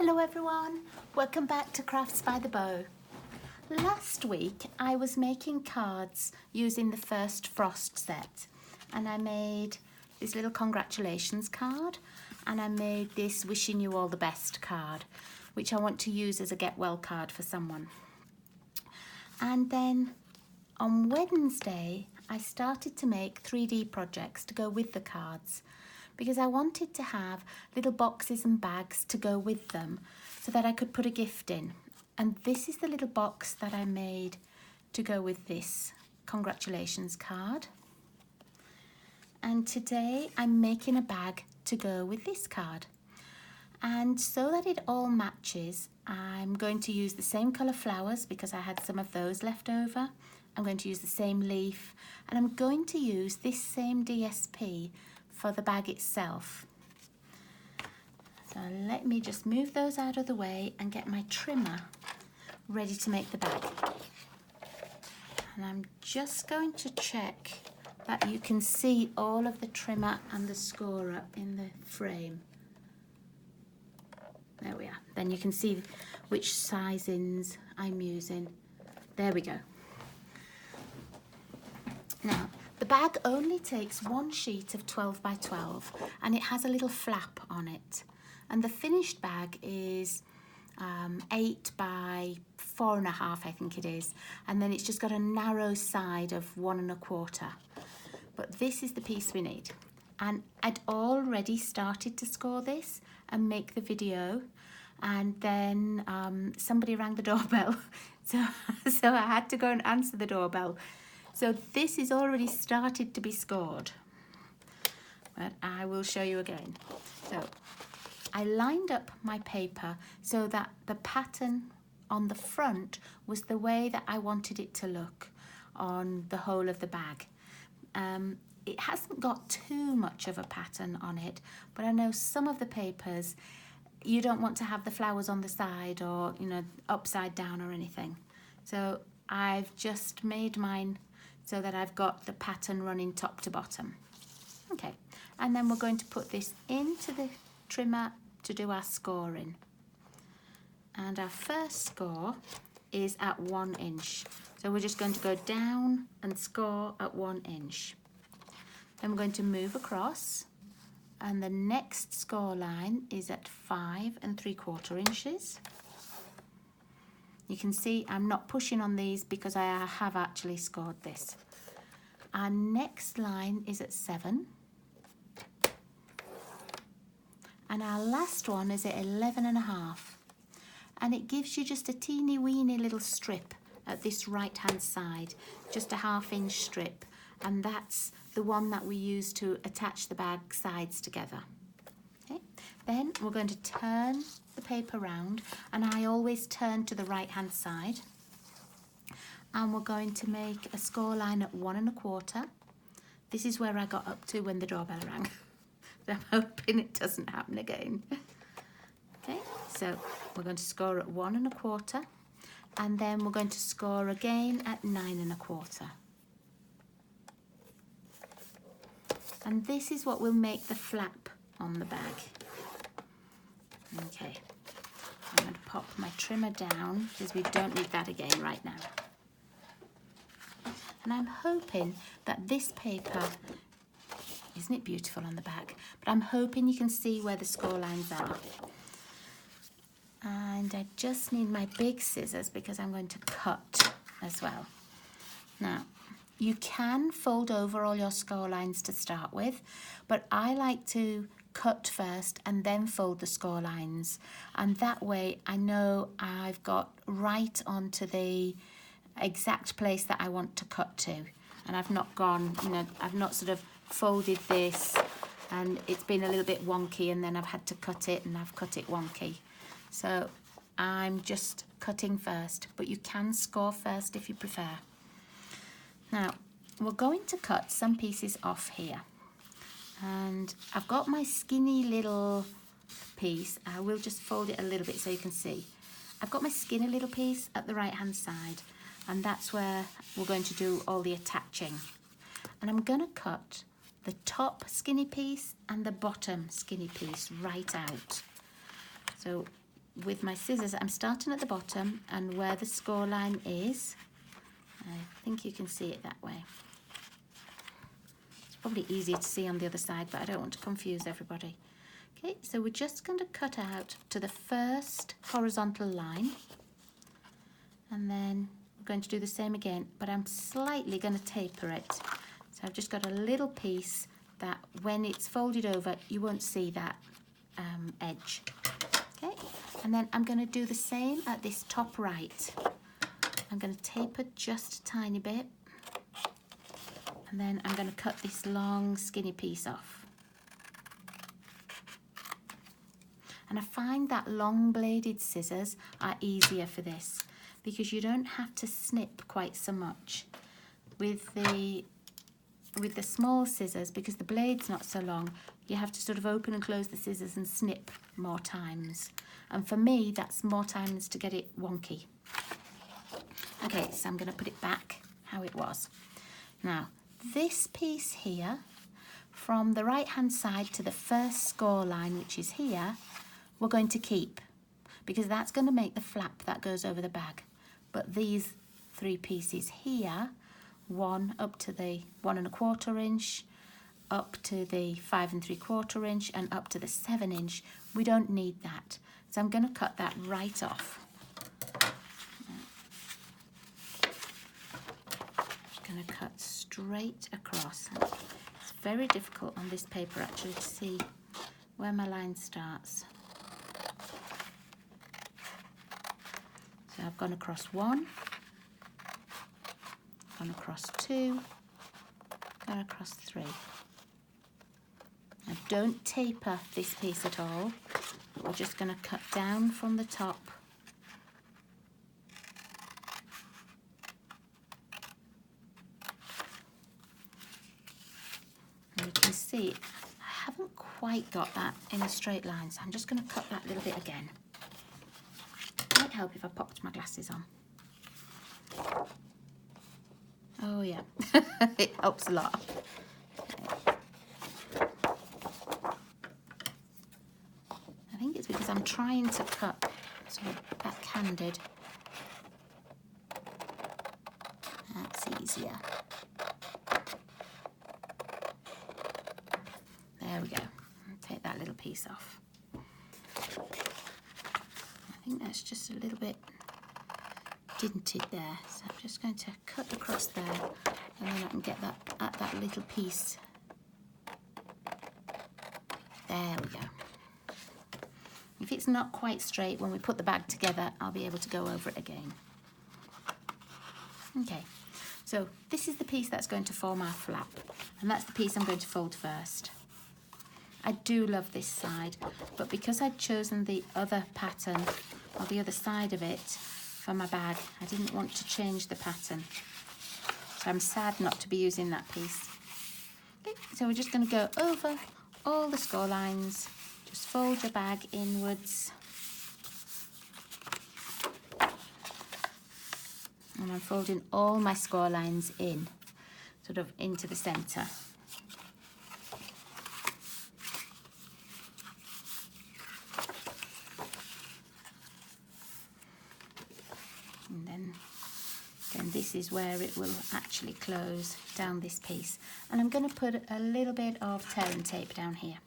Hello everyone, welcome back to Crafts by the Bow. Last week I was making cards using the first Frost set, and I made this little congratulations card and I made this wishing you all the best card, which I want to use as a get well card for someone. And then on Wednesday I started to make 3D projects to go with the cards, because I wanted to have little boxes and bags to go with them so that I could put a gift in. And this is the little box that I made to go with this congratulations card. And today I'm making a bag to go with this card. And so that it all matches, I'm going to use the same colour flowers because I had some of those left over. I'm going to use the same leaf, and I'm going to use this same DSP for the bag itself. So let me just move those out of the way and get my trimmer ready to make the bag. And I'm just going to check that you can see all of the trimmer and the scorer in the frame. There we are. Then you can see which sizings I'm using. There we go. Now, the bag only takes one sheet of 12 by 12 and it has a little flap on it. And the finished bag is 8 by 4.5, I think it is. And then it's just got a narrow side of 1 1/4. But this is the piece we need. And I'd already started to score this and make the video. And then somebody rang the doorbell. So I had to go and answer the doorbell. So this is already started to be scored, but I will show you again. So I lined up my paper so that the pattern on the front was the way that I wanted it to look on the whole of the bag. It hasn't got too much of a pattern on it, but I know some of the papers you don't want to have the flowers on the side or, you know, upside down or anything. So I've just made mine so that I've got the pattern running top to bottom. Okay, and then we're going to put this into the trimmer to do our scoring. And our first score is at 1 inch. So we're just going to go down and score at 1 inch. Then we're going to move across, and the next score line is at 5 3/4 inches. You can see I'm not pushing on these because I have actually scored this. Our next line is at 7. And our last one is at 11.5. And it gives you just a teeny weeny little strip at this right hand side, just a 1/2 inch strip. And that's the one that we use to attach the bag sides together. Okay. Then we're going to turn the paper round, and I always turn to the right hand side, and we're going to make a score line at 1 1/4. This is where I got up to when the doorbell rang. So I'm hoping it doesn't happen again. Okay, so we're going to score at 1 1/4, and then we're going to score again at 9 1/4. And this is what will make the flap on the bag. Okay, I'm going to pop my trimmer down because we don't need that again right now. And I'm hoping that this paper, isn't it beautiful on the back? But I'm hoping you can see where the score lines are. And I just need my big scissors because I'm going to cut as well. Now, you can fold over all your score lines to start with, but I like to cut first and then fold the score lines, and that way I know I've got right onto the exact place that I want to cut to, and I've not gone, you know, I've not sort of folded this and it's been a little bit wonky and then I've had to cut it and I've cut it wonky. So I'm just cutting first, but you can score first if you prefer. Now we're going to cut some pieces off here. And I've got my skinny little piece. I will just fold it a little bit so you can see. I've got my skinny little piece at the right hand side, and that's where we're going to do all the attaching. And I'm going to cut the top skinny piece and the bottom skinny piece right out. So with my scissors, I'm starting at the bottom and where the score line is. I think you can see it that way. It's probably easier to see on the other side, but I don't want to confuse everybody. Okay, so we're just going to cut out to the first horizontal line, and then we're going to do the same again, but I'm slightly going to taper it. So I've just got a little piece that when it's folded over, you won't see that edge. Okay, and then I'm going to do the same at this top right. I'm going to taper just a tiny bit, and then I'm going to cut this long skinny piece off. And I find that long bladed scissors are easier for this because you don't have to snip quite so much. With the small scissors, because the blade's not so long, you have to sort of open and close the scissors and snip more times. And for me, that's more times to get it wonky. Okay, so I'm going to put it back how it was. Now, this piece here, from the right-hand side to the first score line, which is here, we're going to keep, because that's going to make the flap that goes over the bag. But these three pieces here, one up to the 1 1/4 inch, up to the 5 3/4 inch, and up to the 7 inch, we don't need that. So I'm going to cut that right off. Just going to cut straight across. It's very difficult on this paper actually to see where my line starts. So I've gone across 1, gone across 2, gone across 3. Now don't taper this piece at all. We're just going to cut down from the top. And you can see I haven't quite got that in a straight line, so I'm just going to cut that little bit again. Might help if I popped my glasses on. Oh yeah, it helps a lot. Okay. I think it's because I'm trying to cut sort of back-handed. That's easier. There we go. Take that little piece off. I think that's just a little bit dinted there, so I'm just going to cut across there, and then I can get that at that little piece. There we go. If it's not quite straight, when we put the bag together, I'll be able to go over it again. Okay, so this is the piece that's going to form our flap, and that's the piece I'm going to fold first. I do love this side, but because I'd chosen the other pattern, or the other side of it, for my bag, I didn't want to change the pattern. So I'm sad not to be using that piece. Okay, so we're just going to go over all the score lines. Just fold your bag inwards. And I'm folding all my score lines in, sort of into the centre. And then this is where it will actually close down this piece. And I'm going to put a little bit of tear and tape down here.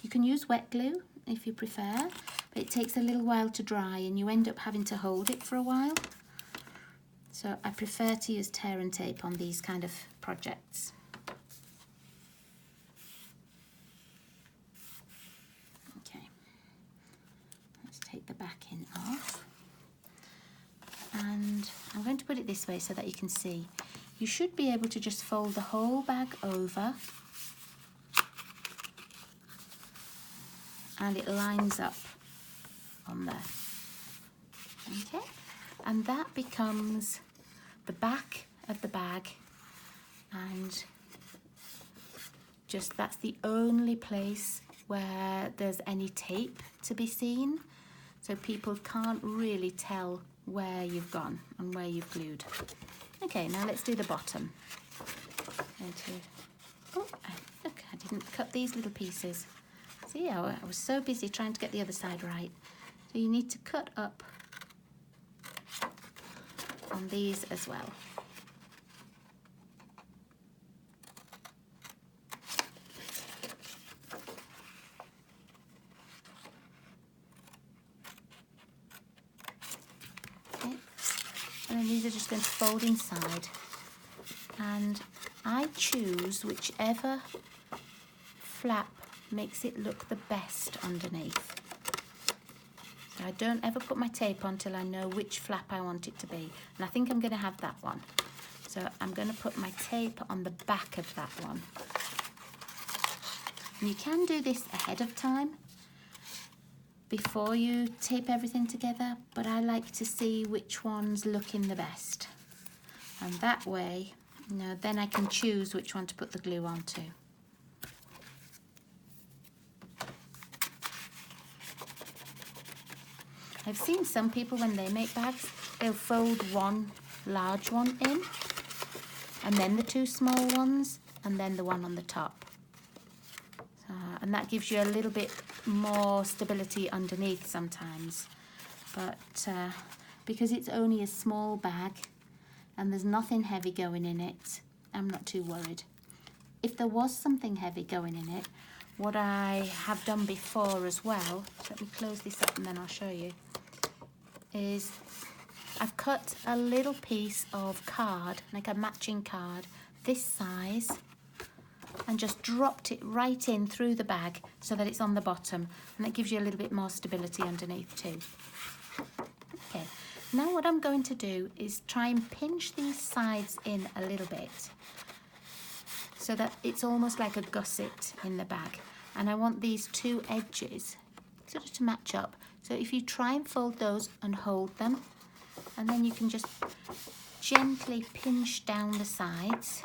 You can use wet glue if you prefer, but it takes a little while to dry and you end up having to hold it for a while. So I prefer to use tear and tape on these kind of projects. Okay, let's take the backing off. And I'm going to put it this way so that you can see. You should be able to just fold the whole bag over, and it lines up on there. Okay, and that becomes the back of the bag, and just that's the only place where there's any tape to be seen, so people can't really tell where you've gone and where you've glued. Okay, now let's do the bottom. Oh, look, I didn't cut these little pieces. See, I was so busy trying to get the other side right. So you need to cut up on these as well. Okay. And then these are just going to fold inside. And I choose whichever flap makes it look the best underneath. So I don't ever put my tape on till I know which flap I want it to be. And I think I'm going to have that one. So I'm going to put my tape on the back of that one. And you can do this ahead of time before you tape everything together, but I like to see which one's looking the best. And that way, you know, then I can choose which one to put the glue onto. I've seen some people when they make bags, they'll fold one large one in, and then the two small ones, and then the one on the top. And that gives you a little bit more stability underneath sometimes. But because it's only a small bag and there's nothing heavy going in it, I'm not too worried. If there was something heavy going in it, what I have done before as well, let me close this up and then I'll show you, is I've cut a little piece of card, like a matching card, this size, and just dropped it right in through the bag so that it's on the bottom, and that gives you a little bit more stability underneath too. Okay, now what I'm going to do is try and pinch these sides in a little bit so that it's almost like a gusset in the bag, and I want these two edges sort of to match up. So if you try and fold those and hold them, and then you can just gently pinch down the sides,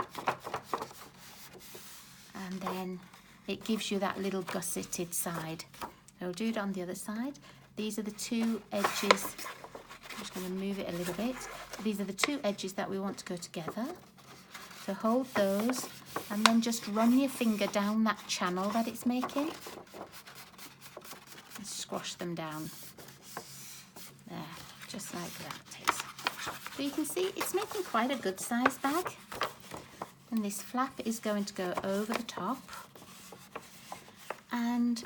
and then it gives you that little gusseted side. So I'll do it on the other side. These are the two edges. I'm just going to move it a little bit. These are the two edges that we want to go together. So hold those and then just run your finger down that channel that it's making and squash them down. There, just like that. So you can see it's making quite a good size bag. And this flap is going to go over the top. And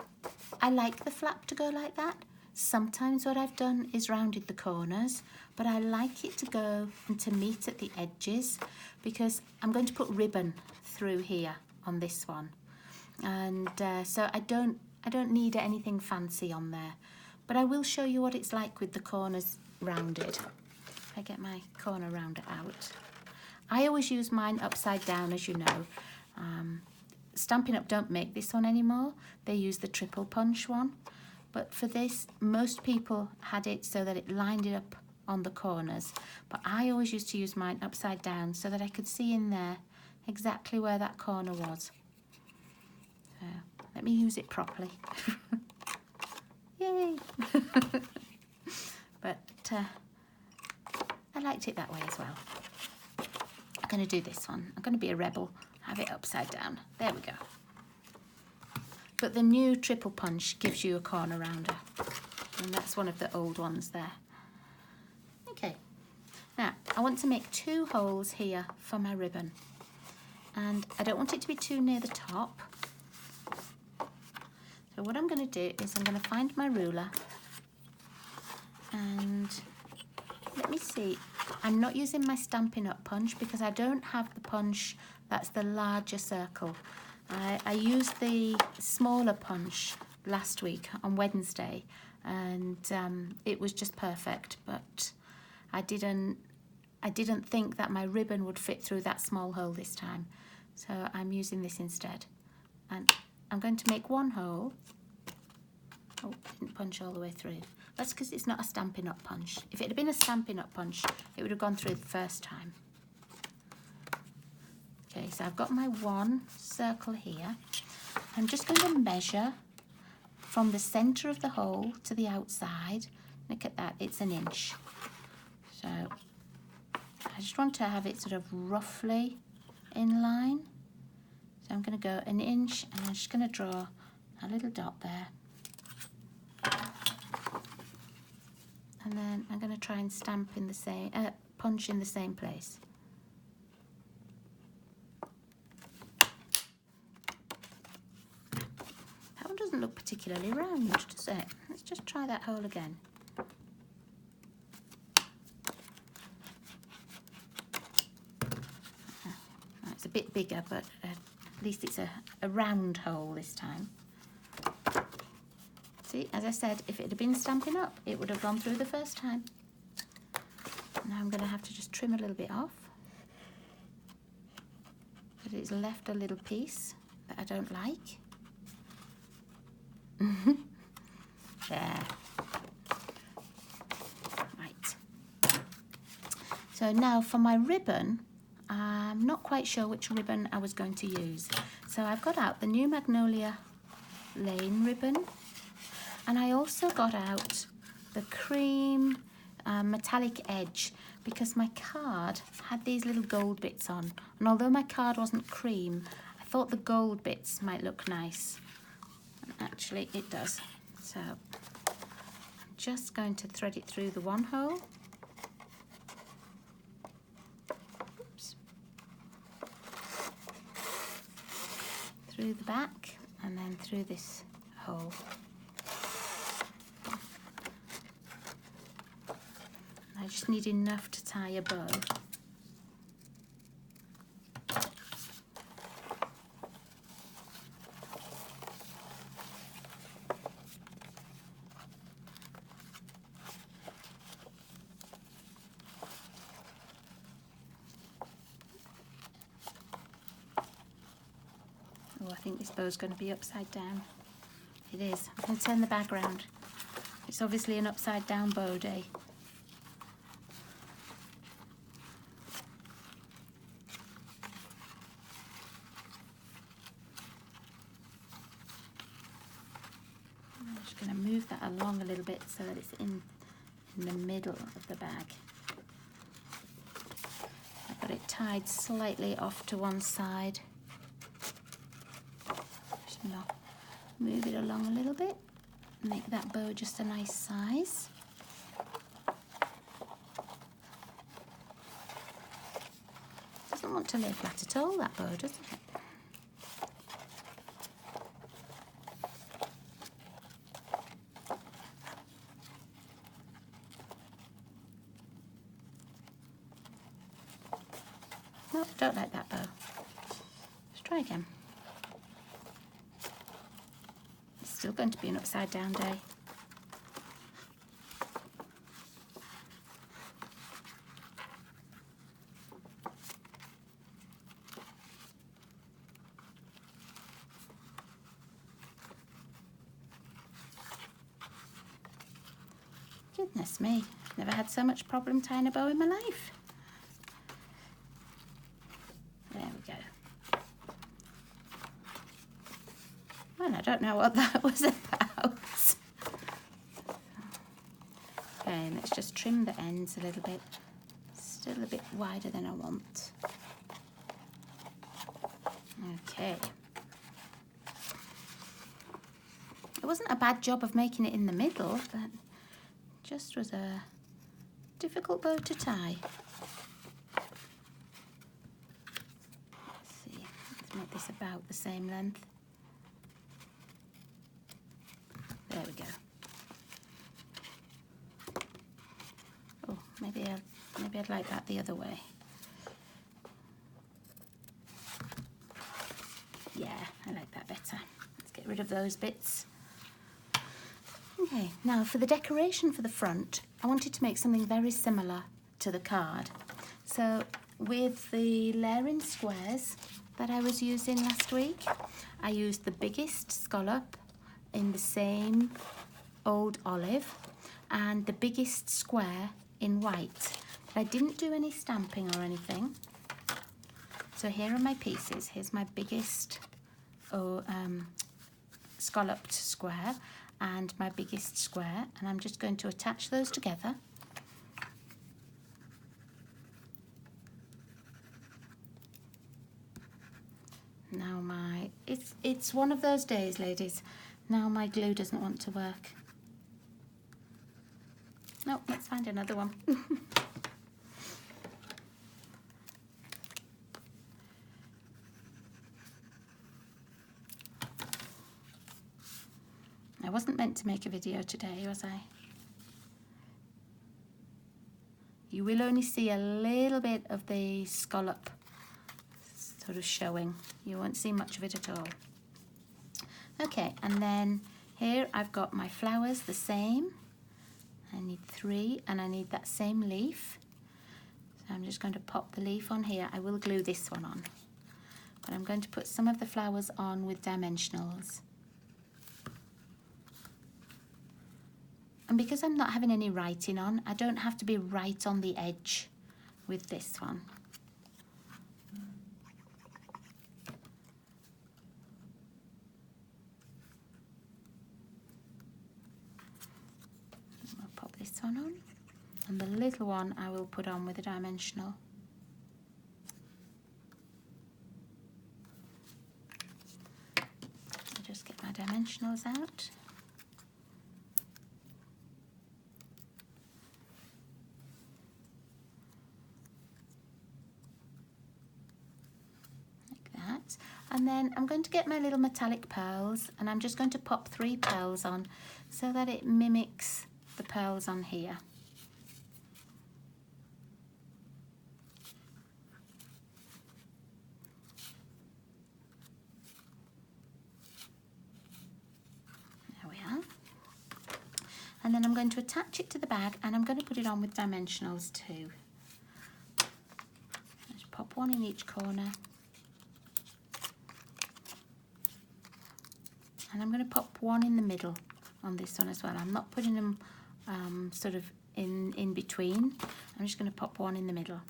I like the flap to go like that. Sometimes what I've done is rounded the corners, but I like it to go and to meet at the edges because I'm going to put ribbon through here on this one. And so I don't need anything fancy on there, but I will show you what it's like with the corners rounded. If I get my corner rounder out. I always use mine upside down, as you know. Stampin' Up! Don't make this one anymore. They use the triple punch one. But for this, most people had it so that it lined it up on the corners. But I always used to use mine upside down so that I could see in there exactly where that corner was. So let me use it properly. Yay! But I liked it that way as well. I'm going to do this one. I'm going to be a rebel. Have it upside down. There we go. But the new triple punch gives you a corner rounder. And that's one of the old ones there. Okay. Now, I want to make two holes here for my ribbon. And I don't want it to be too near the top. So what I'm going to do is I'm going to find my ruler. And let me see. I'm not using my Stampin' Up! Punch because I don't have the punch that's the larger circle. I used the smaller punch last week on Wednesday, and it was just perfect, but I didn't think that my ribbon would fit through that small hole this time, so I'm using this instead. And I'm going to make one hole. Oh, didn't punch all the way through. That's because it's not a Stampin' Up! Punch. If it had been a Stampin' Up! Punch, it would have gone through the first time. Okay, so I've got my one circle here. I'm just going to measure from the centre of the hole to the outside. Look at that, it's 1 inch. So I just want to have it sort of roughly in line. So I'm going to go 1 inch and I'm just going to draw a little dot there. And then I'm going to try and stamp in the same, punch in the same place. That one doesn't look particularly round, does it? Let's just try that hole again. It's a bit bigger, but at least it's a round hole this time. See, as I said, if it had been Stampin' Up, it would have gone through the first time. Now I'm going to have to just trim a little bit off. But it's left a little piece that I don't like. There. Right. So now for my ribbon, I'm not quite sure which ribbon I was going to use. So I've got out the new Magnolia Lane ribbon, and I also got out the cream metallic edge, because my card had these little gold bits on, and although my card wasn't cream, I thought the gold bits might look nice, and actually it does. So I'm just going to thread it through the one hole. Through the back and then through this hole. I just need enough to tie a bow. Oh, I think this bow's going to be upside down. It is. I'm going to turn the bag round. It's obviously an upside down bow day. I'm just going to move that along a little bit so that it's in the middle of the bag. I've got it tied slightly off to one side. Move it along a little bit, make that bow just a nice size. Doesn't want to lay flat at all, that bow, does it? No, don't like that bow. Let's try again. Still going to be an upside down day. Goodness me, never had so much problem tying a bow in my life. There we go. Well, I don't know what that was about. Okay, let's just trim the ends a little bit. Still a bit wider than I want. Okay. It wasn't a bad job of making it in the middle, but just was a difficult bow to tie. Let's see, let's make this about the same length. There we go. Oh, maybe I'd like that the other way. Yeah, I like that better. Let's get rid of those bits. Okay, now for the decoration for the front, I wanted to make something very similar to the card. So with the layering squares that I was using last week, I used the biggest scallop in the same old olive and the biggest square in white. I didn't do any stamping or anything. So here are my pieces. Here's my biggest scalloped square and my biggest square, and I'm just going to attach those together. Now it's one of those days, ladies. Now my glue doesn't want to work. No, let's find another one. I wasn't meant to make a video today, was I? You will only see a little bit of the scallop sort of showing. You won't see much of it at all. Okay, and then here I've got my flowers the same. I need 3 and I need that same leaf. So I'm just going to pop the leaf on here. I will glue this one on. But I'm going to put some of the flowers on with dimensionals. And because I'm not having any writing on, I don't have to be right on the edge with this one. I'll pop this one on. And the little one I will put on with a dimensional. I'll just get my dimensionals out. And then I'm going to get my little metallic pearls and I'm just going to pop 3 pearls on so that it mimics the pearls on here. There we are. And then I'm going to attach it to the bag and I'm going to put it on with dimensionals too. Just pop one in each corner. And I'm going to pop one in the middle on this one as well. I'm not putting them sort of in between. I'm just going to pop one in the middle.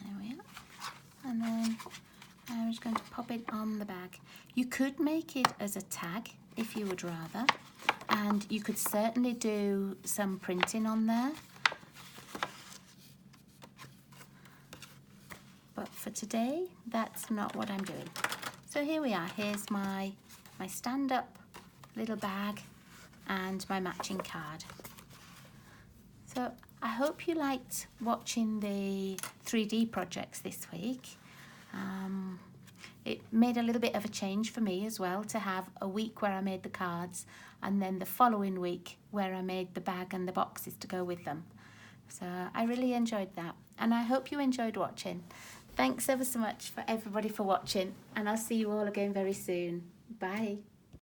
There we are. And then I'm just going to pop it on the bag. You could make it as a tag if you would rather. And you could certainly do some printing on there. But for today, that's not what I'm doing. So here we are. Here's my stand-up little bag and my matching card. So I hope you liked watching the 3D projects this week. It made a little bit of a change for me as well to have a week where I made the cards and then the following week where I made the bag and the boxes to go with them. So I really enjoyed that and I hope you enjoyed watching. Thanks ever so much for everybody for watching and I'll see you all again very soon. Bye.